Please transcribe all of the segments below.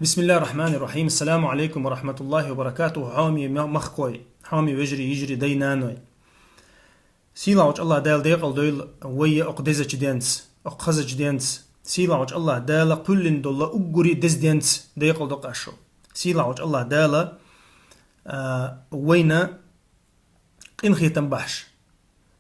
بسم الله الرحمن الرحيم. السلام عليكم ورحمة الله وبركاته. حامي مخكوي حامي وجري يجري دينانوي سيلاوج الله دال ديقل دويل ويا اقدزج دينس اقخزج دينس سيلاوج الله دال كل دولا اقري دز دينس ديقل دقاشو سيلاوج الله دال وينا انخي تنبحش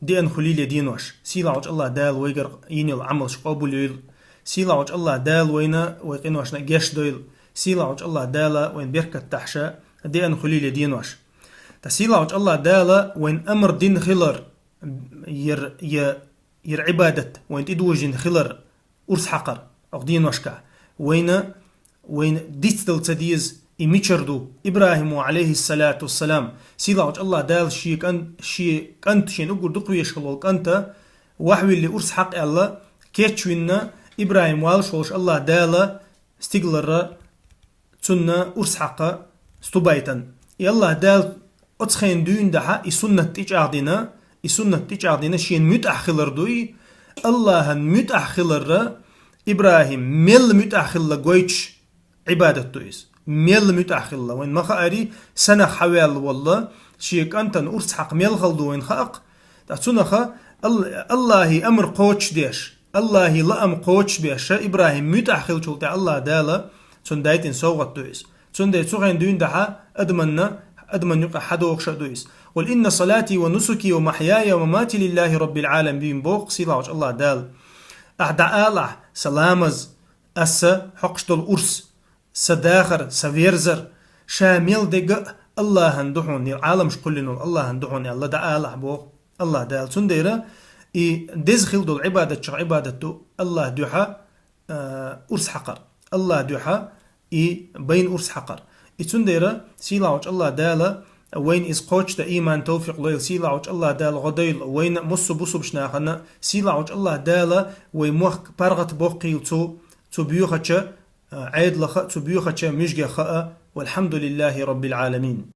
دي ان خليل دينوش سيلاوج الله دال ويقر ينيل عمل شقابل سيلاوج الله دال وينا ويقينوش نجيش دويل سيلاوج الله دالا وين بيركة تحشا دي ان خليل دينوش تسيلاوج الله دالا وين امر دين خلر ير عبادة وين تدوجين خلر ارس حقر او دينوشكا وين ديستل تديز إميشردو إبراهيم عليه الصلاة والسلام سيلاوج الله دال شي كنت شين أقول دقوي يشغلول كنت وحوي اللي أرس حق الله كيتشوينا إبراهيم والشوش الله دال استقلر تسنة أرس حق ستبايتن يالله دال أتخين دون دحا إسنة تجعدنا شين متأخلر دوي الله متأخلر إبراهيم مل متأخلر قويتش عبادة دويس ميل متأخلة وين ما خاري سنة حوال والله شيك أنت أرس حق ميل خلدو وين خاق تسنخ الله أمر قوتش ديش الله لأم قوتش بيش إبراهيم متأخل شلت الله دالا تسن دايتين سوغت دويس تسن دايت سوغين دون دحا أدمن يقع حدوغش دويس قل إن صلاتي ونسكي ومحياي ومماتي لله رب العالمين بوق سيلاوش الله دال أعداء الله سلامز أسا حقش دول أرس سداخر سفيرزر شامل دقاء الله هندحوني العالم شقلنو الله هندحوني الله دا آله بو الله دال سنديرا دزخل دول عبادة شغ عبادته الله دوحا أرس حقر الله دوحا بين أرس حقر سنديرا سيلاوش الله دالا وين إز قوش دا إيمان توفيق ليل سيلاوش الله دال غديل وين مصو بصو بشناخنا سيلاوش الله دالا ويموخ برغت بوقيل تو بيوخة عيد لخاء تبيوخة مشجع خاء والحمد لله رب العالمين.